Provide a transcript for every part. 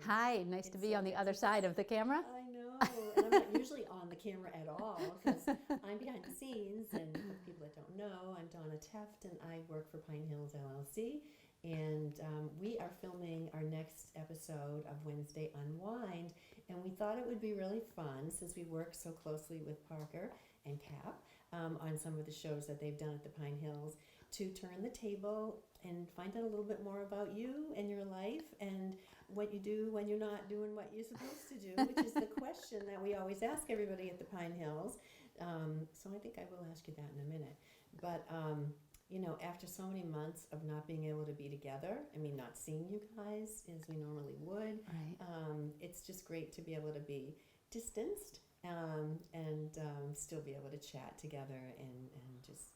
Hi, nice to be on the other side of the camera. I know, and I'm not usually on the camera at all because I'm behind the scenes. And for people that don't know, I'm Donna Teft, and I work for Pine Hills LLC. And we are filming our next episode of Wednesday Unwind, and we thought it would be really fun since we work so closely with Parker and Cap on some of the shows that they've done at the Pine Hills to turn the table and find out a little bit more about you and your life and what you do when you're not doing what you're supposed to do, which is the question that we always ask everybody at the Pine Hills. So I think I will ask you that in a minute. But you know, after so many months of not being able to be together, I mean, not seeing you guys as we normally would, Right. It's just great to be able to be distanced and still be able to chat together and just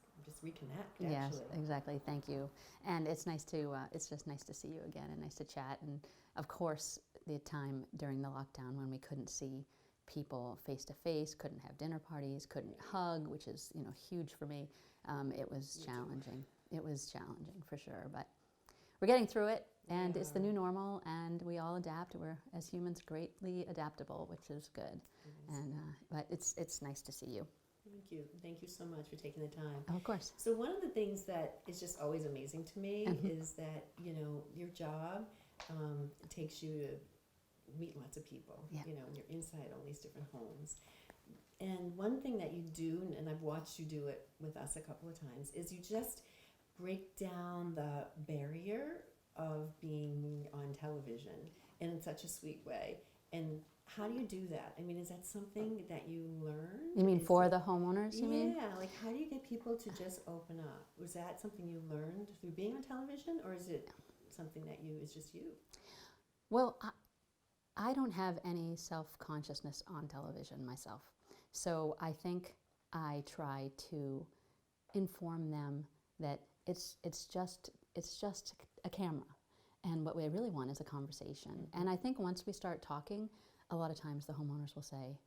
reconnect, actually. Yes, exactly. Thank you. And it's nice to, it's just nice to see you again and nice to chat. And of course, the time during the lockdown when we couldn't see people face to face, couldn't have dinner parties, couldn't hug, which is, you know, huge for me. It was challenging. It was challenging for sure, but we're getting through it, and it's the new normal, and we all adapt. We're, as humans, greatly adaptable, which is good. And but it's nice to see you. Thank you. Thank you so much for taking the time. Oh, of course. So one of the things that is just always amazing to me is that, you know, your job takes you to meet lots of people. Yeah. You know, and you're inside all these different homes. And one thing that you do, and I've watched you do it with us a couple of times, is you just break down the barrier of being on television in such a sweet way. And how do you do that? I mean, is that something that you learn? You mean for the homeowners, you mean? Yeah, like how do you get people to just open up? Was that something you learned through being on television, or is it something that is just you? Well, I don't have any self-consciousness on television myself. So I think I try to inform them that it's just a camera. And what we really want is a conversation. And I think once we start talking, a lot of times the homeowners will say,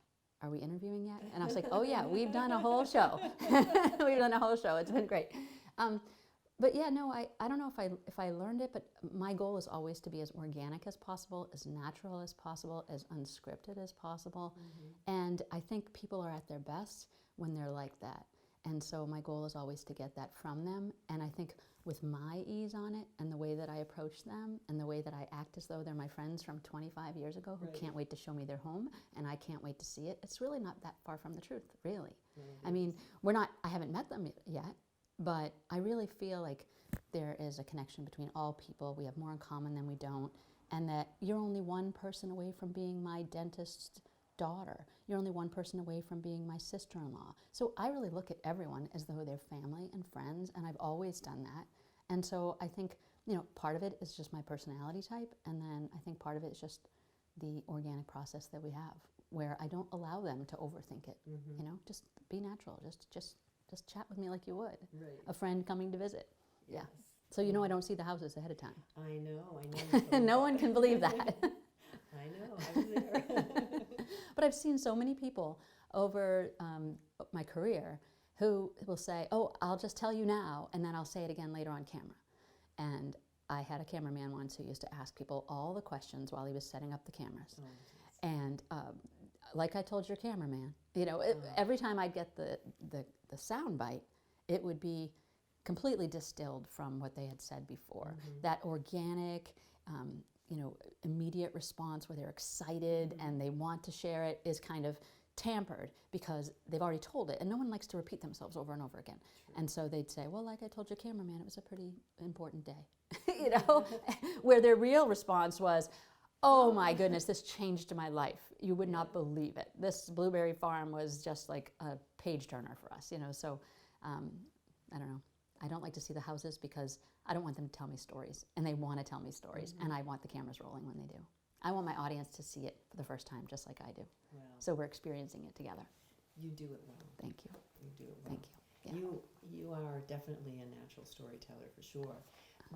"Are we interviewing yet?" And I was like, "Oh yeah, we've done a whole show." We've done a whole show. It's been great. But yeah, no, I don't know if I learned it, but my goal is always to be as organic as possible, as natural as possible, as unscripted as possible. And I think people are at their best when they're like that. And so my goal is always to get that from them. And I think with my ease on it and the way that I approach them and the way that I act as though they're my friends from 25 years ago who can't wait to show me their home and I can't wait to see it, it's really not that far from the truth, really. I mean, I haven't met them yet, but I really feel like there is a connection between all people. We have more in common than we don't. And that you're only one person away from being my dentist's daughter. You're only one person away from being my sister-in-law. So I really look at everyone as though they're family and friends, and I've always done that. And so I think, you know, part of it is just my personality type, and then I think part of it is just the organic process that we have, where I don't allow them to overthink it. You know, just be natural. Just chat with me like you would. A friend coming to visit. Yes. Yeah. So you know I don't see the houses ahead of time. I know. No one can believe that. I know. I was there. But I've seen so many people over my career who will say, "Oh, I'll just tell you now, and then I'll say it again later on camera." And I had a cameraman once who used to ask people all the questions while he was setting up the cameras. And like I told your cameraman, you know, every time I'd get the sound bite, it would be completely distilled from what they had said before. That organic, you know, immediate response where they're excited and they want to share it is kind of tampered because they've already told it, and no one likes to repeat themselves over and over again. And so they'd say, "Well, like I told your cameraman, it was a pretty important day," you know, where their real response was, "Oh my goodness, this changed my life. You would not believe it. This blueberry farm was just like a page turner for us," you know. So I don't know. I don't like to see the houses because I don't want them to tell me stories, and they want to tell me stories, and I want the cameras rolling when they do. I want my audience to see it for the first time, just like I do. Wow. So we're experiencing it together. You do it well. Thank you. You do it well. Thank you. Yeah. You are definitely a natural storyteller for sure.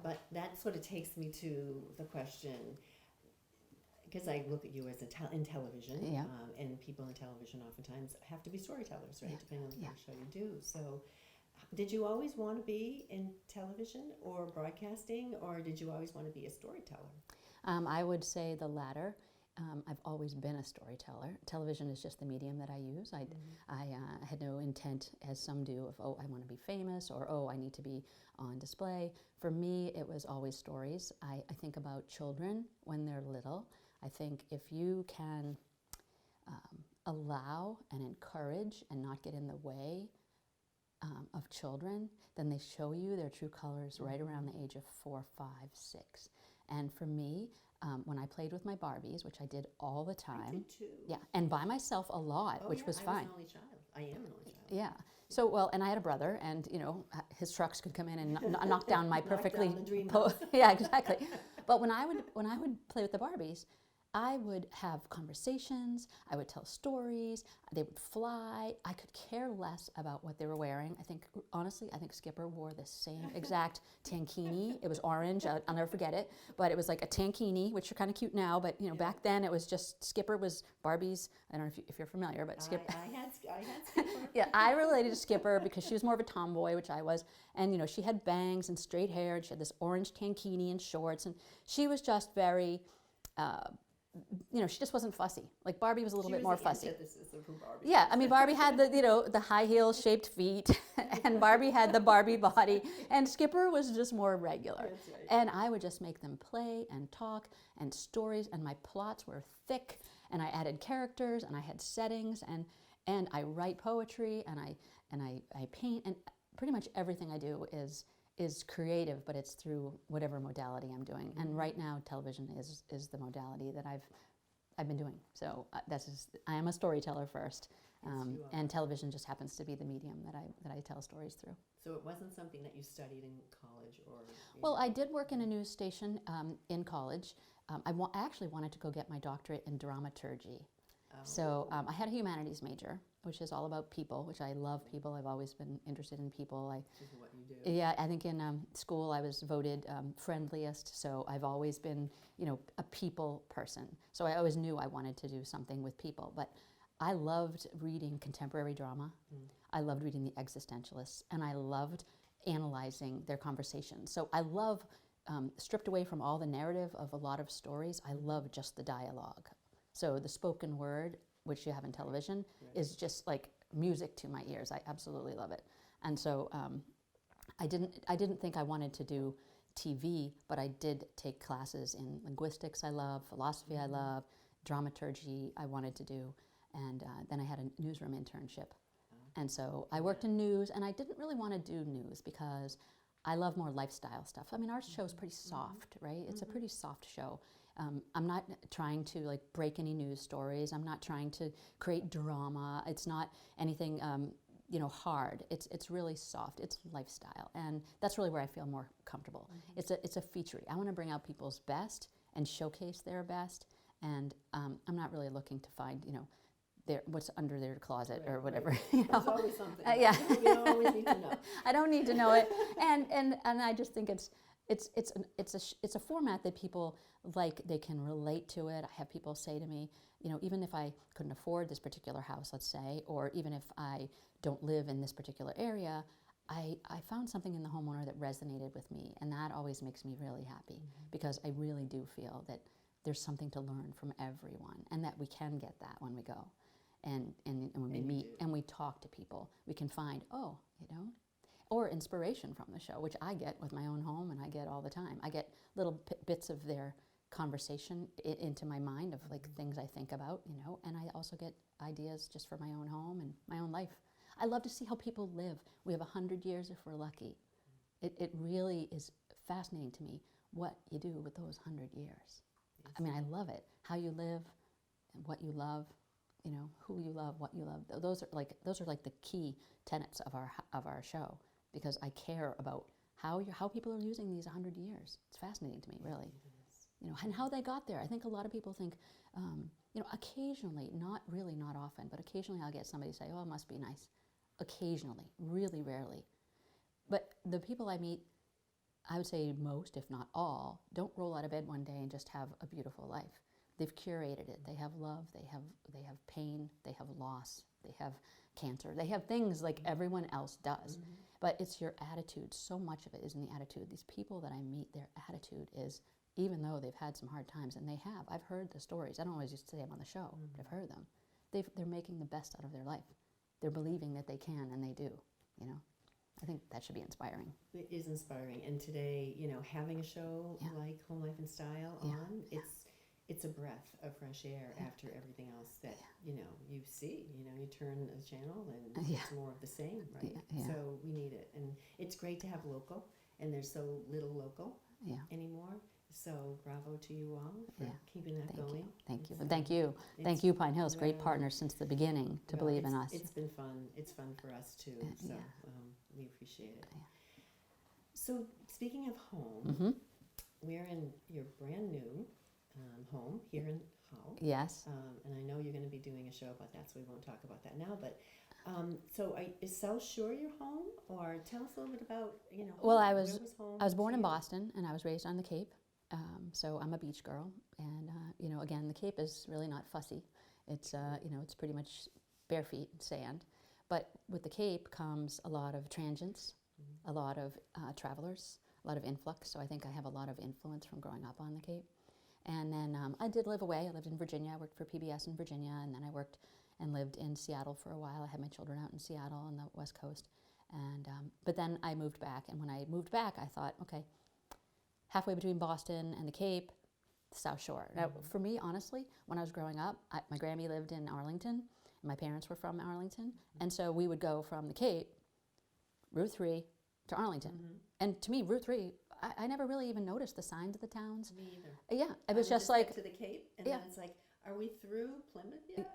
But that sort of takes me to the question, because I look at you as in television, and people in television oftentimes have to be storytellers, right? Depending on the kind of show you do. So did you always want to be in television or broadcasting, or did you always want to be a storyteller? I would say the latter. I've always been a storyteller. Television is just the medium that I use. I had no intent, as some do, of, oh, I want to be famous, or, oh, I need to be on display. For me, it was always stories. I think about children when they're little. I think if you can allow and encourage and not get in the way of children, then they show you their true colors right around the age of 4, 5, 6. And for me, when I played with my Barbies, which I did all the time. I did too. Yeah, and by myself a lot, Oh, which yeah, was I fine. was an only child. I am an only child. Yeah. So, well, and I had a brother, and, you know, his trucks could come in and knock down my Knock perfectly... down the dream house. Yeah, exactly. But when I would play with the Barbies, I would have conversations, I would tell stories, they would fly. I could care less about what they were wearing. Honestly, I think Skipper wore the same exact tankini. It was orange, I'll never forget it, but it was like a tankini, which are kind of cute now, but you know, back then it was just, Skipper was Barbie's, I don't know if you're familiar, but Skipper. I had Skipper. Yeah, I related to Skipper because she was more of a tomboy, which I was, and you know, she had bangs and straight hair, and she had this orange tankini and shorts, and she was just very, you know, she just wasn't fussy. Like Barbie was a little bit more fussy. Antithesis of who Barbie Yeah, was. I mean, Barbie had the, you know, the high heel shaped feet, and Barbie had the Barbie body, and Skipper was just more regular. That's right. And I would just make them play and talk and stories, and my plots were thick, and I added characters, and I had settings, and I write poetry, and I paint, and pretty much everything I do is creative, but it's through whatever modality I'm doing. And right now, television is the modality that I've been doing. So I am a storyteller first, Yes, you are. and television just happens to be the medium that I tell stories through. So it wasn't something that you studied in college or... Well, I did work in a news station in college. I actually wanted to go get my doctorate in dramaturgy. So I had a humanities major, which is all about people, which I love people. I've always been interested in people. Which is what you do. Yeah, I think in school I was voted friendliest, so I've always been, you know, a people person. So I always knew I wanted to do something with people. But I loved reading contemporary drama. I loved reading the existentialists, and I loved analyzing their conversations. So I love, stripped away from all the narrative of a lot of stories, I love just the dialogue. So the spoken word, which you have in television, is just like music to my ears. I absolutely love it. And so I didn't think I wanted to do TV, but I did take classes in linguistics I love, philosophy I love, dramaturgy I wanted to do, and then I had a newsroom internship. And so I worked in news, and I didn't really want to do news because I love more lifestyle stuff. I mean, our show's pretty soft, right? It's a pretty soft show. I'm not trying to like break any news stories. I'm not trying to create drama. It's not anything, you know, hard. It's really soft. It's lifestyle, and that's really where I feel more comfortable. It's a featurey. I want to bring out people's best and showcase their best, and I'm not really looking to find, you know, what's under their closet or whatever. Right. You know? There's always something. Yeah. We don't always need to know. I don't need to know it, and I just think it's a format that people like. They can relate to it. I have people say to me, you know, even if I couldn't afford this particular house, let's say, or even if I don't live in this particular area, I found something in the homeowner that resonated with me, and that always makes me really happy because I really do feel that there's something to learn from everyone, and that we can get that when we go. And when we meet and we talk to people, we can find, oh, you know, or inspiration from the show, which I get with my own home, and I get all the time. I get little bits of their conversation into my mind of like things I think about, you know, and I also get ideas just for my own home and my own life. I love to see how people live. We have 100 years if we're lucky. It really is fascinating to me what you do with those 100 years. I mean, I love it. How you live and what you love. You know, who you love, what you love. Those are like the key tenets of our show, because I care about how people are using these 100 years. It's fascinating to me, really. You know, and how they got there. I think a lot of people think, you know, occasionally, not often, but occasionally I'll get somebody say, "Oh, it must be nice." Occasionally, really rarely. But the people I meet, I would say most, if not all, don't roll out of bed one day and just have a beautiful life. They've curated it. They have love, they have pain, they have loss, they have cancer. They have things like everyone else does. But it's your attitude. So much of it is in the attitude. These people that I meet, their attitude is even though they've had some hard times, and they have. I've heard the stories. I don't always used to say them on the show, but I've heard them. They're making the best out of their life. They're believing that they can, and they do, you know. I think that should be inspiring. It is inspiring. And today, you know, having a show like Home Life and Style on, it's a breath of fresh air after everything else that, you know, you see. You know, you turn a channel and it's more of the same, right? So we need it. And it's great to have local, and there's so little local anymore. So bravo to you all for keeping that going. Thank you. Thank you, Pine Hills. Great partners since the beginning to believe in us. It's been fun. It's fun for us too. So we appreciate it. So speaking of home, we're in your brand new home here in Hull. Yes. And I know you're going to be doing a show about that, so we won't talk about that now. But so is South Shore your home, or tell us a little bit about, you know, well, home. I Home was born to in you? Boston, and I was raised on the Cape. So I'm a beach girl, and you know, again, the Cape is really not fussy. It's you know, it's pretty much bare feet sand. But with the Cape comes a lot of transients, a lot of travelers, a lot of influx. So I think I have a lot of influence from growing up on the Cape. And then I did live away. I lived in Virginia. I worked for PBS in Virginia, and then I worked and lived in Seattle for a while. I had my children out in Seattle on the West Coast. And but then I moved back, and when I moved back, I thought, okay, halfway between Boston and the Cape, the South Shore. Now, for me, honestly, when I was growing up, my Grammy lived in Arlington, and my parents were from Arlington, and so we would go from the Cape, Route 3, to Arlington. And to me, Route 3, I never really even noticed the signs of the towns. Me either. Yeah, it I was would just like, get to the Cape, and then it's like, are we through Plymouth yet?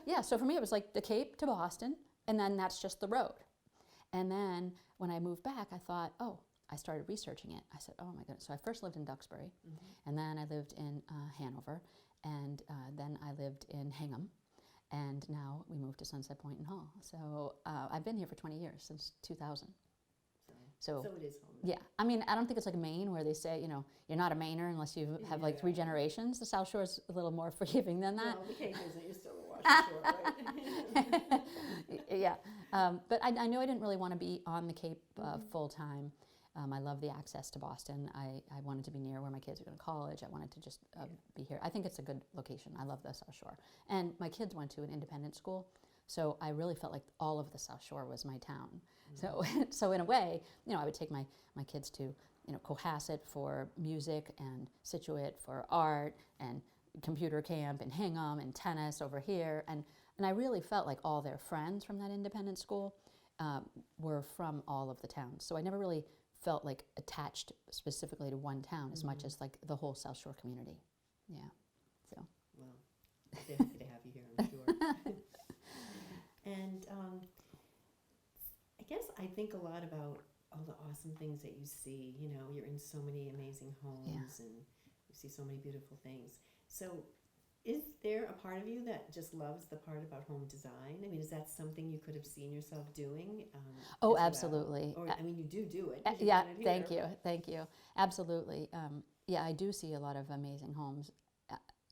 yeah. So for me, it was like the Cape to Boston, and then that's just the road. And then when I moved back, I thought, oh, I started researching it. I said, oh my goodness. So I first lived in Duxbury, and then I lived in Hanover, and then I lived in Hingham, and now we moved to Sunset Point and Hull. So I've been here for 20 years, since 2000. So it is home. Yeah, I mean, I don't think it's like Maine where they say, you know, you're not a Mainer unless you have like 3 generations. The South Shore is a little more forgiving than that. Well, the Cape isn't. You're still a Washington Shore, right? Yeah, but I knew I didn't really want to be on the Cape full time. I love the access to Boston. I wanted to be near where my kids are going to college. I wanted to just be here. I think it's a good location. I love the South Shore. And my kids went to an independent school, so I really felt like all of the South Shore was my town. So in a way, you know, I would take my kids to, you know, Cohasset for music, and Situate for art, and computer camp, and Hingham, and tennis over here. And I really felt like all their friends from that independent school were from all of the towns. So I never really felt like attached specifically to one town as much as like the whole South Shore community. Yeah. So. Well, they're happy to have you here, I'm sure. And I guess I think a lot about all the awesome things that you see. You know, you're in so many amazing homes, and you see so many beautiful things. So is there a part of you that just loves the part about home design? I mean, is that something you could have seen yourself doing? Oh, absolutely. Or, I mean, you do it. 'cause Yeah, you've done it here. thank you. Absolutely. Yeah, I do see a lot of amazing homes,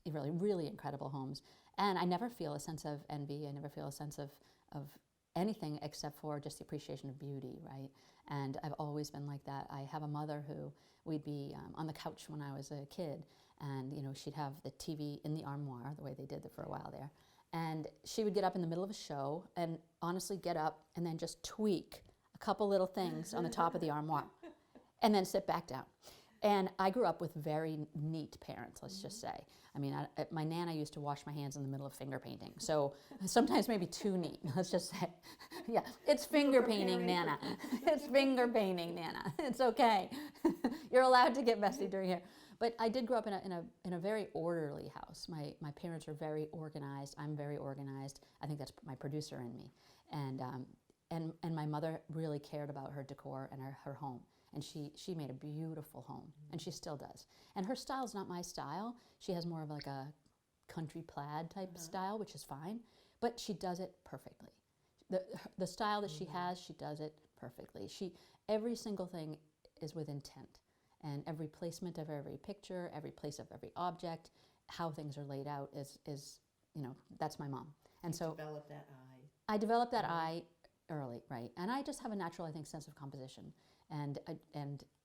really, really incredible homes. And I never feel a sense of envy. I never feel a sense of anything except for just the appreciation of beauty, right? And I've always been like that. I have a mother who we'd be on the couch when I was a kid, and you know, she'd have the TV in the armoire, the way they did it for a while there. And she would get up in the middle of a show and honestly get up and then just tweak a couple little things on the top of the armoire and then sit back down. And I grew up with very neat parents, let's just say. I mean, my Nana used to wash my hands in the middle of finger painting. So sometimes maybe too neat, let's just say. Yeah, it's finger painting, Nana. It's finger painting, Nana. It's okay. You're allowed to get messy during here. But I did grow up in a very orderly house. My parents are very organized. I'm very organized. I think that's my producer in me. And my mother really cared about her decor and her home. And she made a beautiful home, and she still does. And her style's not my style. She has more of like a country plaid type style, which is fine, but she does it perfectly. The style that she has, she does it perfectly. Every single thing is with intent, and every placement of every picture, every place of every object, how things are laid out is you know, that's my mom. And so develop that eye. I developed that eye early, right? And I just have a natural, I think, sense of composition. And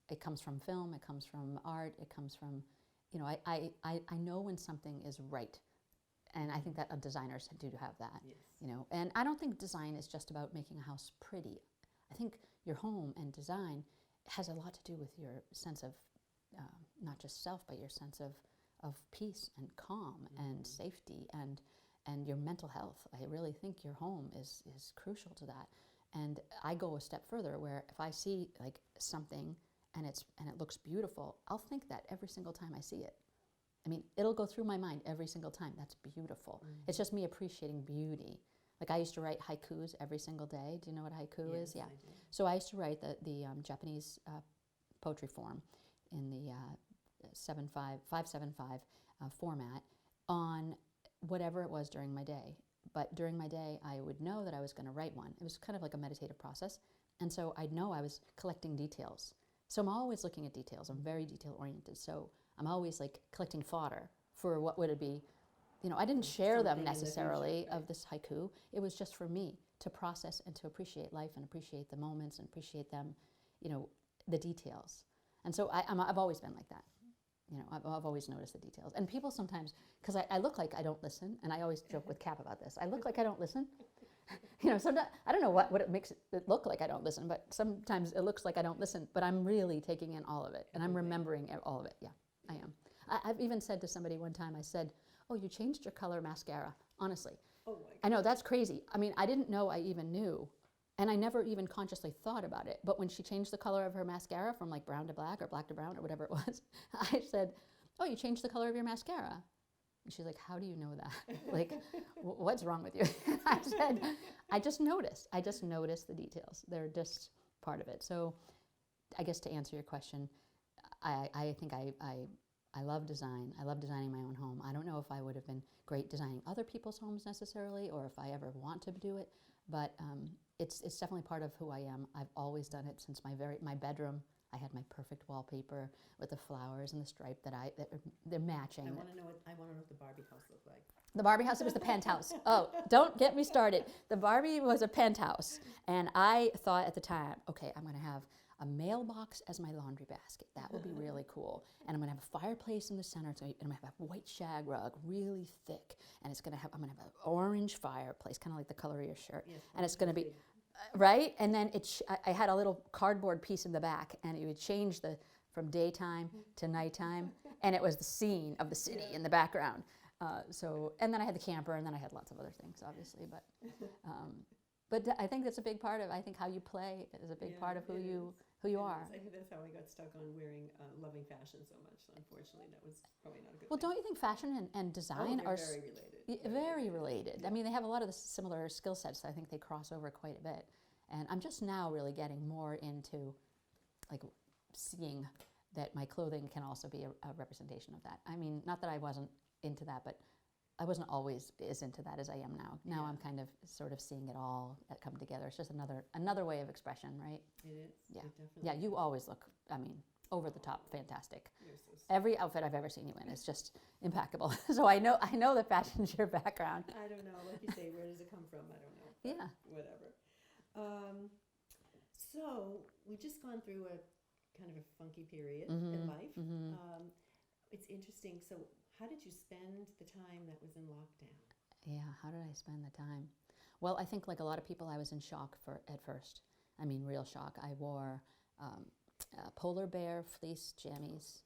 it comes from film, it comes from art, it comes from, you know, I know when something is right. And I think that designers do have that, Yes. you know. And I don't think design is just about making a house pretty. I think your home and design has a lot to do with your sense of not just self, but your sense of peace and calm and safety and your mental health. I really think your home is crucial to that. And I go a step further where if I see like something and it looks beautiful, I'll think that every single time I see it. I mean, it'll go through my mind every single time. That's beautiful. It's just me appreciating beauty. Like I used to write haikus every single day. Do you know what haiku is? Yeah. I do. So I used to write the Japanese poetry form in the 575 format on whatever it was during my day. But during my day, I would know that I was going to write one. It was kind of like a meditative process. And so I'd know I was collecting details. So I'm always looking at details. I'm very detail oriented. So I'm always like collecting fodder for what would it be. You know, I didn't share them Something in the necessarily future, right. of this haiku. It was just for me to process and to appreciate life and appreciate the moments and appreciate them, you know, the details. And so I've always been like that. You know, I've always noticed the details. And people sometimes, because I look like I don't listen, and I always joke with Cap about this. I look like I don't listen. You know, sometimes, I don't know what it makes it look like I don't listen, but sometimes it looks like I don't listen, but I'm really taking in all of it, and I'm remembering all of it. Yeah, I am. I've even said to somebody one time, I said, oh, you changed your color mascara, honestly. Oh my God. I know, that's crazy. I mean, I didn't know I even knew, and I never even consciously thought about it. But when she changed the color of her mascara from like brown to black or black to brown or whatever it was, I said, oh, you changed the color of your mascara. And she's like, how do you know that? Like, what's wrong with you? I said, I just noticed. I just noticed the details. They're just part of it. So I guess to answer your question, I think I love design. I love designing my own home. I don't know if I would have been great designing other people's homes necessarily, or if I ever want to do it, but it's definitely part of who I am. I've always done it since my bedroom. I had my perfect wallpaper with the flowers and the stripe that they're matching. I want to know what the Barbie house looked like. The Barbie house, it was the penthouse. Oh, don't get me started. The Barbie was a penthouse. And I thought at the time, okay, I'm going to have a mailbox as my laundry basket. That would be really cool. And I'm going to have a fireplace in the center. And I'm going to have a white shag rug, really thick. And I'm going to have an orange fireplace, kind of like the color of your shirt. Yes, and it's going to be, big. right? And then I had a little cardboard piece in the back, and it would change from daytime to nighttime. And it was the scene of the city in the background. And then I had the camper, and then I had lots of other things, obviously. But I think that's a big part of. I think how you play is a big part of who you are. I think that's how I got stuck on loving fashion so much. Unfortunately, that was probably not a good Well, thing. don't you think fashion and design they're are very related. very related? Yeah. I mean, they have a lot of the similar skill sets. I think they cross over quite a bit. And I'm just now really getting more into, like, seeing that my clothing can also be a representation of that. I mean, not that I wasn't into that, but I wasn't always as into that as I am now. Now I'm kind of sort of seeing it all come together. It's just another way of expression, right? It is. Yeah. It definitely Yeah, you always look, I mean, over the top, fantastic. You're so sweet. Every outfit I've ever seen you in is just impeccable. So I know that fashion's your background. I don't know. Like you say, where does it come from? I don't know. But Yeah. whatever. So we just gone through a kind of a funky period in life. It's interesting. So how did you spend the time that was in lockdown? Yeah, how did I spend the time? Well, I think like a lot of people, I was in shock at first. I mean, real shock. I wore polar bear fleece jammies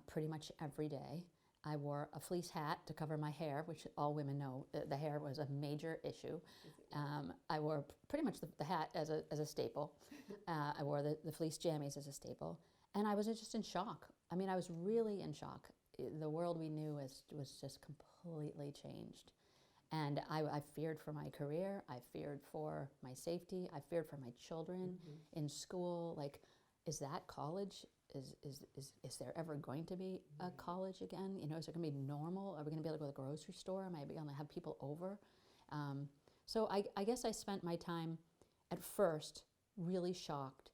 pretty much every day. I wore a fleece hat to cover my hair, which all women know the hair was a major issue. I wore pretty much the hat as a staple. I wore the fleece jammies as a staple. And I was just in shock. I mean, I was really in shock. The world we knew was just completely changed. And I feared for my career. I feared for my safety. I feared for my children in school. Like, is that college? Is there ever going to be a college again? You know, is it going to be normal? Are we going to be able to go to the grocery store? Am I going to have people over? So I guess I spent my time at first really shocked.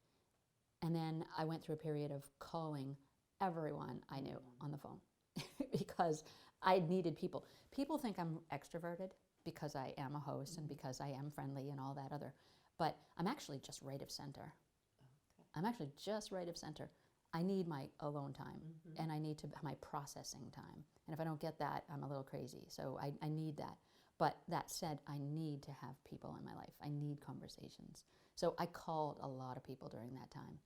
And then I went through a period of calling everyone I knew on the phone because I needed people. People think I'm extroverted because I am a host and because I am friendly and all that other. But I'm actually just right of center. I'm actually just right of center. I need my alone time, Mm-hmm. and I need to my processing time. And if I don't get that, I'm a little crazy. So I need that. But that said, I need to have people in my life. I need conversations. So I called a lot of people during that time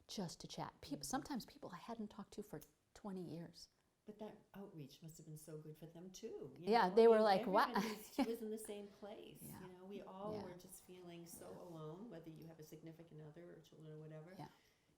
just to chat. Sometimes people I hadn't talked to for 20 years. But that outreach must have been so good for them too. Yeah, they were like, "What?" Everybody was in the same place. Yeah. You know, we all Yeah. were just feeling so alone, whether you have a significant other or children or whatever. Yeah.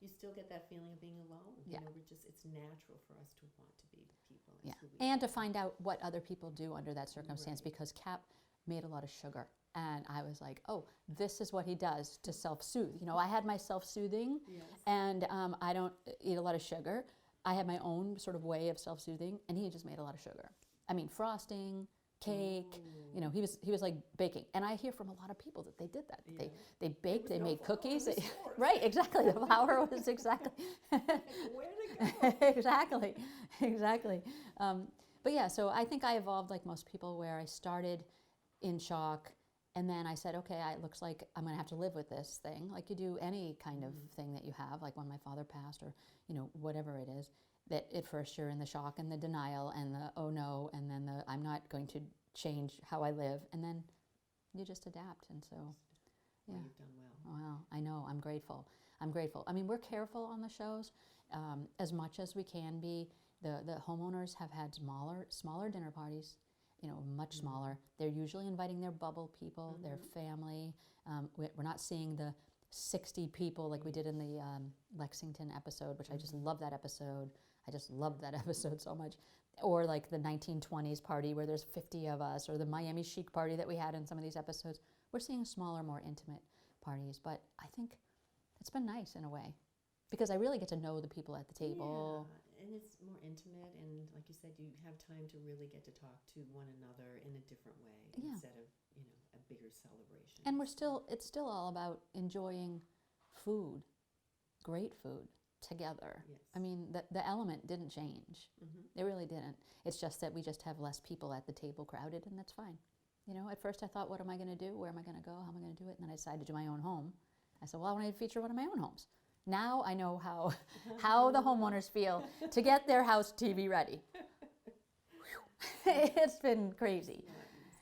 You still get that feeling of being alone. Yeah. You know, it's natural for us to want to be with people. It's Yeah, who we and to are. find out what other people do under that circumstance, Right. because Cap made a lot of sugar. And I was like, oh, this is what he does to self-soothe. You know, I had my self-soothing, Yes. and I don't eat a lot of sugar. I had my own sort of way of self-soothing, and he just made a lot of sugar. I mean, frosting, cake. You know, he was like baking. And I hear from a lot of people that they did that. Yeah. They baked, they no made flour in cookies. the They- store. right, exactly. The flour was exactly. Where to go? exactly, exactly. But yeah, so I think I evolved like most people, where I started in shock, and then I said, okay, it looks like I'm going to have to live with this thing, like you do any kind of thing that you have, like when my father passed, or you know, whatever it is. That at first you're in the shock and the denial and the oh no, and then the I'm not going to change how I live, and then you just adapt. And so, Well, yeah. you've done well. Wow, I know. I'm grateful. I'm grateful. I mean, we're careful on the shows as much as we can be. The homeowners have had smaller dinner parties, you know, much smaller. They're usually inviting their bubble people, their family. We're not seeing the 60 people like we did in the Lexington episode, which I just love that episode. I just loved that episode so much. Or like the 1920s party where there's 50 of us, or the Miami Chic party that we had in some of these episodes. We're seeing smaller, more intimate parties, but I think it's been nice in a way, because I really get to know the people at the table. Yeah, and it's more intimate, and like you said, you have time to really get to talk to one another in a different way Yeah. instead of, you know, a bigger celebration. And it's still all about enjoying food, great food together. Yes. I mean, the element didn't change. Mm-hmm. It really didn't. It's just that we just have less people at the table crowded, and that's fine. You know, at first I thought, what am I going to do? Where am I going to go? How am I going to do it? And then I decided to do my own home. I said, well, I want to feature one of my own homes. Now I know how the homeowners feel to get their house TV ready. It's been crazy. Not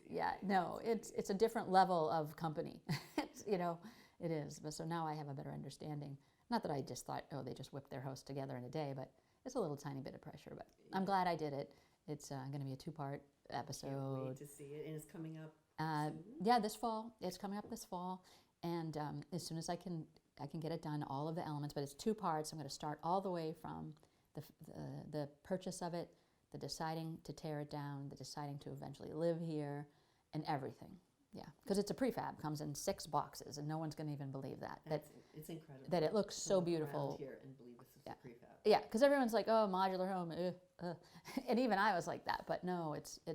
easy. Yeah, no, it's a different level of company. It's, you know, it is. But so now I have a better understanding. Not that I just thought, oh, they just whipped their host together in a day, but it's a little tiny bit of pressure. But I'm glad I did it. It's going to be a 2-part Can't episode. wait to see it, and it's coming up. soon? Yeah, this fall. It's coming up this fall, and as soon as I can get it done, all of the elements. But it's 2 parts. I'm going to start all the way from the purchase of it, the deciding to tear it down, the deciding to eventually live here, and everything. Yeah, because it's a prefab, comes in 6 boxes, and no one's going to even believe that. It's incredible. That it looks so Look around beautiful. here and believe this is Yeah. a prefab. Yeah, because everyone's like, oh, modular home, and even I was like that. But no, it's Oh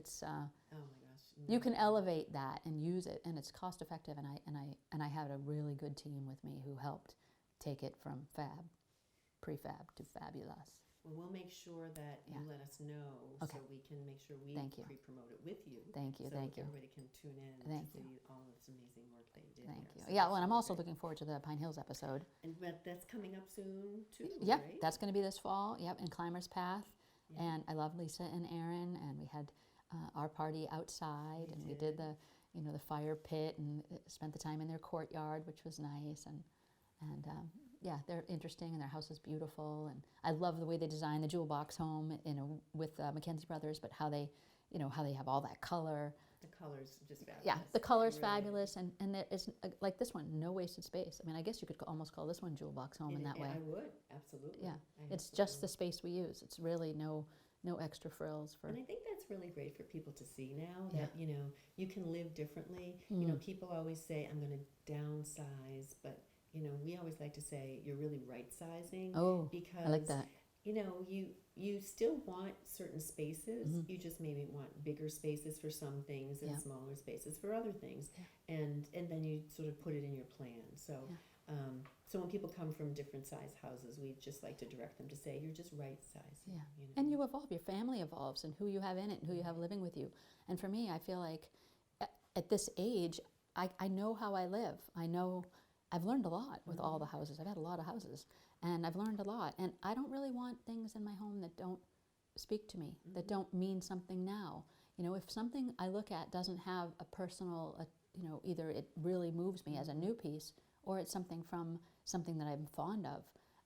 my gosh. you can elevate that and use it, and it's cost effective. And I had a really good team with me who helped take it from prefab to fabulous. Well, we'll make sure that you Yeah. let us know Okay. so we can make sure we Thank you. pre-promote it with you. Thank you, So thank you. everybody can tune in Thank to you. see all of this amazing work that you did. Thank there. you. So Yeah, that's well, and I'm really also great. looking forward to the Pine Hills episode. But that's coming up soon too, Yep, right? that's going to be this fall. Yep, in Climber's Path. Yeah. And I love Lisa and Aaron, and we had our party outside, We and we did. did the fire pit, and spent the time in their courtyard, which was nice. And yeah, they're interesting, and their house is beautiful, and I love the way they designed the jewel box home, with Mackenzie Brothers, but how they have all that color. The colors just fabulous. Yeah, the color's Really. fabulous, and it's like this one, no wasted space. I mean, I guess you could almost call this one jewel box home in that way. I would, absolutely. Yeah, I it's just the absolutely space we use. It's really no extra frills for. And I think that's really great for people to see now Yeah. that, you know, you can live differently. You know, people always say, I'm going to downsize, but, you know, we always like to say you're really right sizing Oh, because, I like that. you know, you still want certain spaces. Mm-hmm. You just maybe want bigger spaces for some things and Yeah. smaller spaces for other things. Yeah. And then you sort of put it in your plan. So, so when people come from different size houses, we just like to direct them to say, you're just right sizing. Yeah. You know? And you evolve, your family evolves, and who you have in it, and who you have living with you. And for me, I feel like at this age, I know how I live. I know I've learned a lot with all the houses. I've had a lot of houses, and I've learned a lot. And I don't really want things in my home that don't speak to me, that don't mean something now. You know, if something I look at doesn't have a personal, you know, either it really moves me as a new piece, or it's something from something that I'm fond of,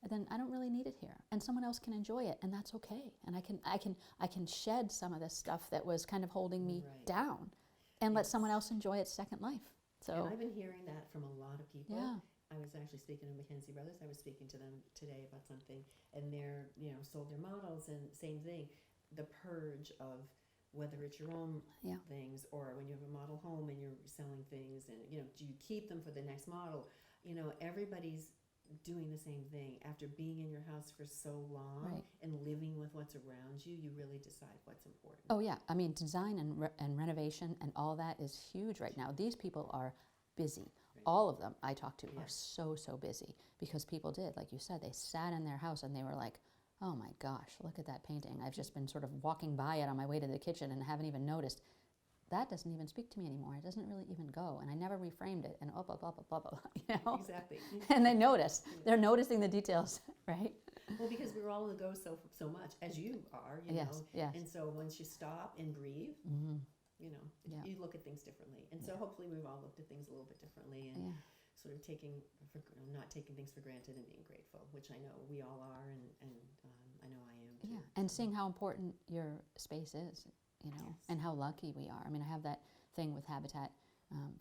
then I don't really need it here. And someone else can enjoy it, and that's okay. And I can shed some of this stuff that was kind of holding me down, and let someone else enjoy its second life. So and I've been hearing that from a lot of people. Yeah. I was actually speaking to Mackenzie Brothers. I was speaking to them today about something, and they're, you know, sold their models, and same thing, the purge of whether it's your own things or when you have a model home and you're selling things, and, you know, do you keep them for the next model? You know, everybody's doing the same thing. After being in your house for so long and living with what's around you, you really decide what's important. Oh yeah, I mean, design and renovation and all that is huge right now. These people are busy. All of them I talk to are so busy, because people did, like you said, they sat in their house and they were like, oh my gosh, look at that painting. I've just been sort of walking by it on my way to the kitchen and haven't even noticed. That doesn't even speak to me anymore. It doesn't really even go. And I never reframed it, and blah, blah, blah, blah, blah, you know? Exactly. And they notice. They're noticing the details, right? Well, because we're all in the go so much, as you are, you know. Yes. And so once you stop and breathe, you know, you look at things differently. And so hopefully we've all looked at things a little bit differently, and sort of not taking things for granted and being grateful, which I know we all are, and I know I am too. Yeah, and seeing how important your space is, you know, and how lucky we are. I mean, I have that thing with Habitat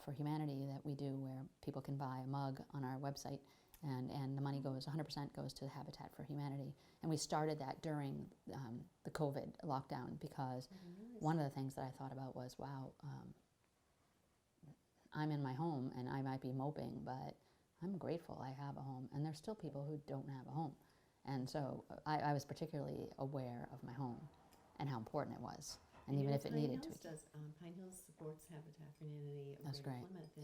for Humanity that we do where people can buy a mug on our website, and the money goes, 100% goes to Habitat for Humanity. And we started that during the COVID lockdown, because one of the things that I thought about was, wow, I'm in my home and I might be moping, but I'm grateful I have a home. And there's still people who don't have a home. And so I was particularly aware of my home and how important it was. And even if it needed to. Pine Hills supports Habitat for Humanity of That's Greater great. Plymouth.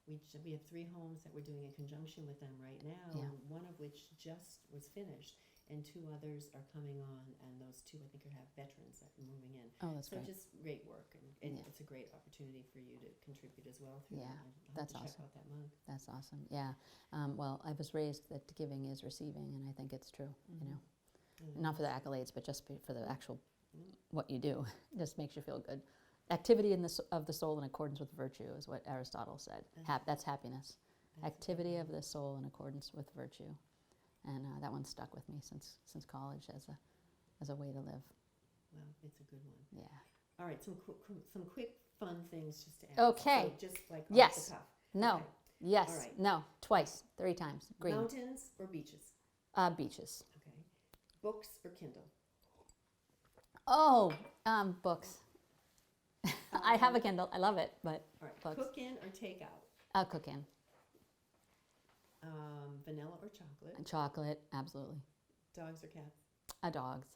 And we have 3 homes that we're doing in conjunction with them right now, and one of which just was finished, and 2 others are coming on, and those 2 I think have veterans that are moving in. Oh, that's so great. just great work, and it's a great opportunity for you to contribute as well through that. I'll that's have to awesome. check out that mug. That's awesome. Yeah. Well, I was raised that giving is receiving, and I think it's true. You know, not for the accolades, but just for the actual what you do. It just makes you feel good. Activity of the soul in accordance with virtue is what Aristotle said. That's happiness. Activity of the soul in accordance with virtue, and that one stuck with me since college as a way to live. Well, it's a good one. Yeah. All right, some quick fun things just to add. Okay. So just like off Yes. the cuff. No. Okay. Yes. All right. No. Twice. 3 times. Green. Mountains or beaches? Beaches. Okay. Books or Kindle? Oh, books. I have a Kindle. I love it, but All right. books. Cook in or take out? I'll cook in. Vanilla or chocolate? Chocolate, absolutely. Dogs or cats? Dogs.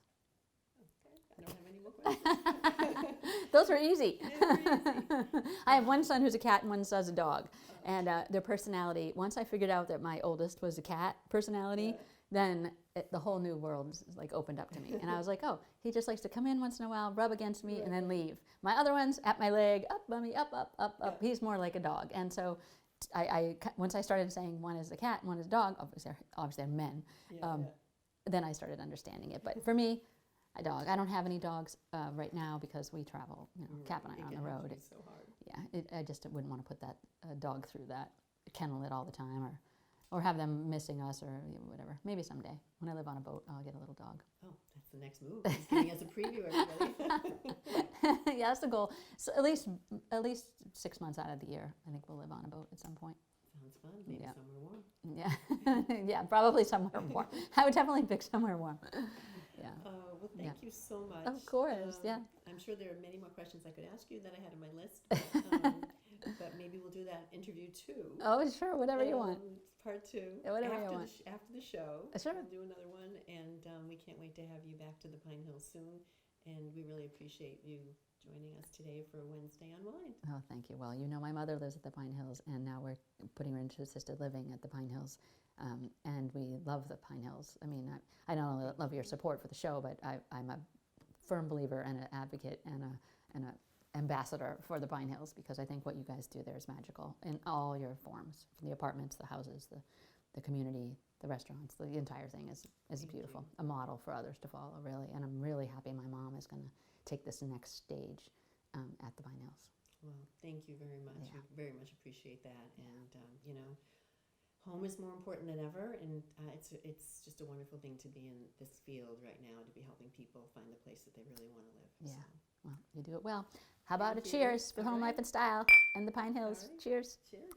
Okay. I don't have any more questions. Those are easy. They're easy. I have one son who's a cat and one son's a dog. And their personality, once I figured out that my oldest was a cat personality, then the whole new world like opened up to me. And I was like, oh, he just likes to come in once in a while, rub against me, and then leave. My other one's at my leg, up, bummy, up, up, up, up. He's more like a dog. And so once I started saying one is a cat and one is a dog, obviously they're men, then I started understanding it. But for me, a dog. I don't have any dogs right now because we travel, Cap and I, on the road. It's so hard. Yeah, I just wouldn't want to put that dog through that kennel it all the time, or have them missing us, or whatever. Maybe someday when I live on a boat, I'll get a little dog. Oh, that's the next move. He's giving us a preview, everybody. Yeah, that's the goal. So at least 6 months out of the year, I think we'll live on a boat at some point. Sounds fun. Maybe somewhere warm. Yeah, yeah, probably somewhere warm. I would definitely pick somewhere warm. Yeah. Well, thank you so much. Of course, yeah. I'm sure there are many more questions I could ask you that I had on my list, but maybe we'll do that interview too. Oh, sure, whatever you want. Part 2. Yeah, whatever you want. After the show, Sure. we'll do another one, and we can't wait to have you back to the Pine Hills soon. And we really appreciate you joining us today for Wednesday Unwind. Oh, thank you. Well, my mother lives at the Pine Hills, and now we're putting her into assisted living at the Pine Hills. And we love the Pine Hills. I mean, I not only love your support for the show, but I'm a firm believer and an advocate and an ambassador for the Pine Hills, because I think what you guys do there is magical in all your forms, from the apartments, the houses, the community, the restaurants, the entire thing is Thank beautiful, you. a model for others to follow, really. And I'm really happy my mom is going to take this next stage at the Pine Hills. Well, thank you very much. Yeah. We very much appreciate that. And you know, home is more important than ever, and it's just a wonderful thing to be in this field right now, to be helping people find the place that they really want to live. Yeah. So, Well, you do it well. How about Thank a you. cheers for All home right. life and style and the Pine Hills? All right. Cheers. cheers.